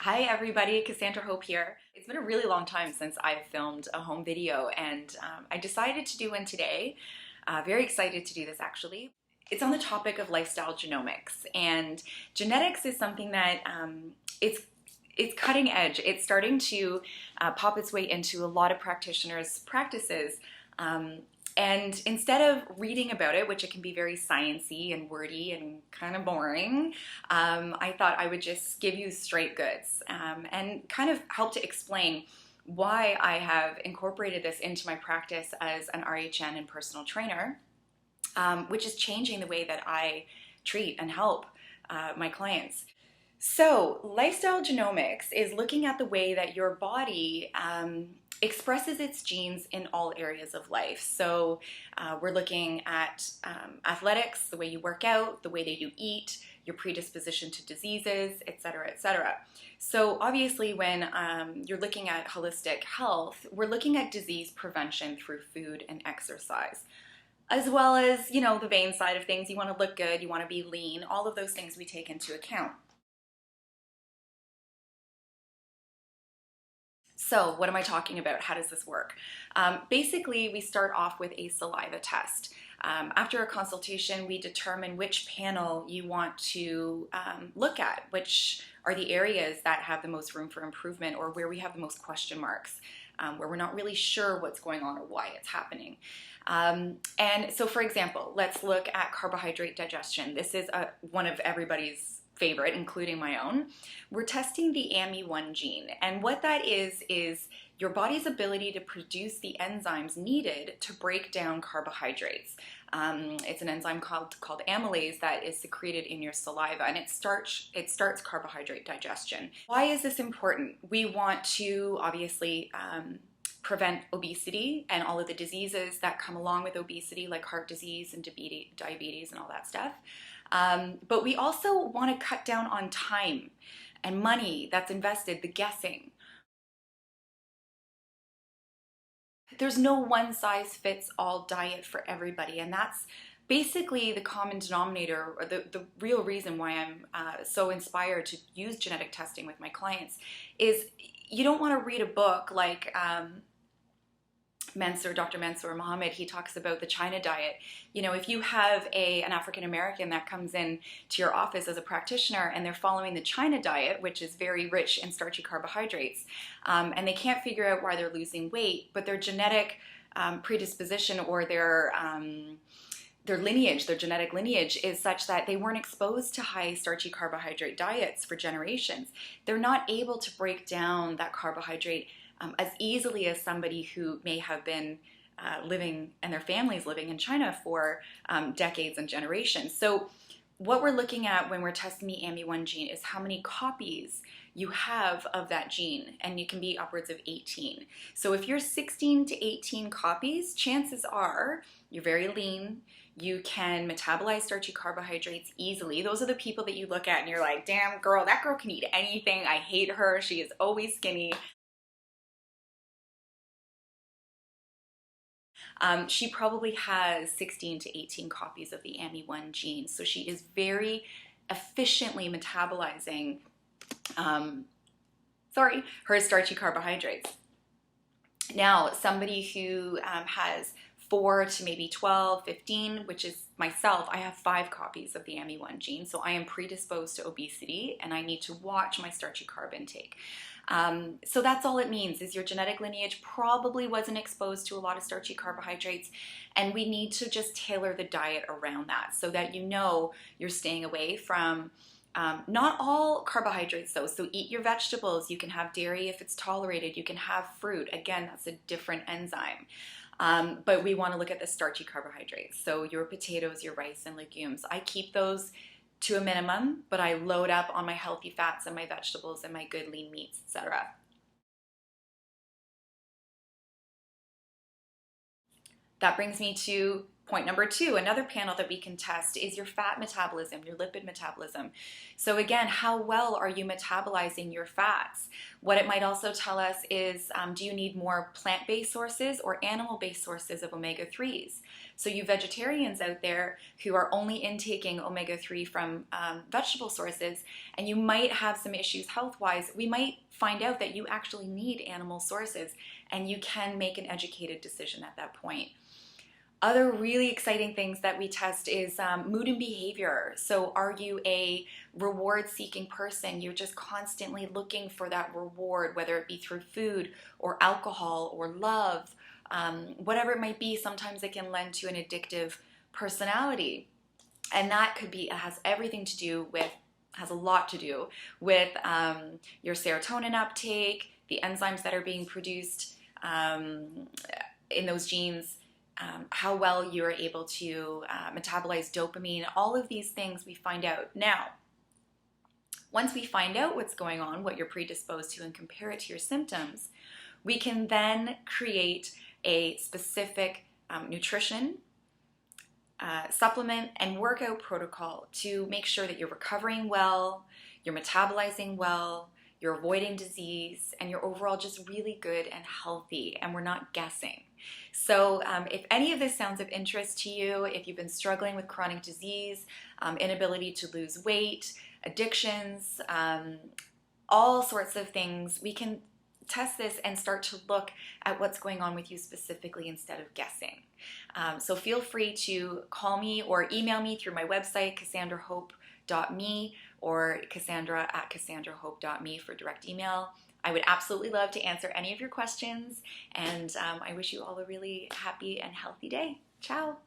Hi everybody, Cassandra Hope here. It's been a really long time since I've filmed a home video and I decided to do one today. Very excited to do this actually. It's on the topic of lifestyle genomics, and genetics is something that it's cutting edge. It's starting to pop its way into a lot of practitioners' practices. And instead of reading about it, which it can be very sciencey and wordy and kind of boring, I thought I would just give you straight goods and kind of help to explain why I have incorporated this into my practice as an RHN and personal trainer, which is changing the way that I treat and help my clients. So, lifestyle genomics is looking at the way that your body expresses its genes in all areas of life. So, we're looking at athletics, the way you work out, the way that you eat, your predisposition to diseases, etc., etc. So, obviously, when you're looking at holistic health, we're looking at disease prevention through food and exercise, as well as, the vain side of things. You want to look good, you want to be lean, all of those things we take into account. So what am I talking about? How does this work? Basically, we start off with a saliva test. After a consultation, we determine which panel you want to look at, which are the areas that have the most room for improvement or where we have the most question marks, where we're not really sure what's going on or why it's happening. And so, for example, let's look at carbohydrate digestion. This is one of everybody's favorite, including my own. We're testing the AMY1 gene, and what that is your body's ability to produce the enzymes needed to break down carbohydrates. It's an enzyme called amylase that is secreted in your saliva, and it starts carbohydrate digestion. Why is this important? We want to obviously prevent obesity and all of the diseases that come along with obesity, like heart disease and diabetes and all that stuff. But we also want to cut down on time and money that's invested, the guessing. There's no one-size-fits-all diet for everybody, and that's basically the common denominator, or the real reason why I'm so inspired to use genetic testing with my clients is you don't want to read a book like Dr. Mansour Muhammad. He talks about the China diet. If you have an African American that comes in to your office as a practitioner and they're following the China diet, which is very rich in starchy carbohydrates, and they can't figure out why they're losing weight, but their genetic predisposition or their genetic lineage is such that they weren't exposed to high starchy carbohydrate diets for generations. They're not able to break down that carbohydrate as easily as somebody who may have been living and their families living in China for decades and generations. So what we're looking at when we're testing the AMY1 gene is how many copies you have of that gene, and it can be upwards of 18. So if you're 16 to 18 copies, chances are you're very lean, you can metabolize starchy carbohydrates easily. Those are the people that you look at and you're like, damn girl, that girl can eat anything. I hate her. She is always skinny. She probably has 16 to 18 copies of the AMY1 gene, so she is very efficiently metabolizing her starchy carbohydrates. Now, somebody who has 4 to maybe 12, 15, which is myself, I have 5 copies of the AMY1 gene, so I am predisposed to obesity and I need to watch my starchy carb intake. So that's all it means, is your genetic lineage probably wasn't exposed to a lot of starchy carbohydrates, and we need to just tailor the diet around that so that you're staying away from not all carbohydrates though. So eat your vegetables, you can have dairy if it's tolerated, you can have fruit, again that's a different enzyme. But we want to look at the starchy carbohydrates, so your potatoes, your rice and legumes. I keep those to a minimum, but I load up on my healthy fats and my vegetables and my good lean meats, etc. That brings me to Point number two, another panel that we can test is your fat metabolism, your lipid metabolism. So again, how well are you metabolizing your fats? What it might also tell us is, do you need more plant-based sources or animal-based sources of omega-3s? So you vegetarians out there who are only intaking omega-3 from vegetable sources, and you might have some issues health-wise, we might find out that you actually need animal sources, and you can make an educated decision at that point. Other really exciting things that we test is mood and behavior. So are you a reward-seeking person? You're just constantly looking for that reward, whether it be through food or alcohol or love, whatever it might be. Sometimes it can lend to an addictive personality. And that could be, it has everything to do with, has a lot to do with your serotonin uptake, the enzymes that are being produced in those genes, how well you're able to metabolize dopamine. All of these things we find out. Now, once we find out what's going on, what you're predisposed to, and compare it to your symptoms, we can then create a specific nutrition, supplement, and workout protocol to make sure that you're recovering well, you're metabolizing well, you're avoiding disease, and you're overall just really good and healthy, and we're not guessing. So if any of this sounds of interest to you, if you've been struggling with chronic disease, inability to lose weight, addictions, all sorts of things, we can test this and start to look at what's going on with you specifically instead of guessing. So feel free to call me or email me through my website, cassandrahope.me, or cassandra@cassandrahope.me for direct email. I would absolutely love to answer any of your questions, and I wish you all a really happy and healthy day. Ciao!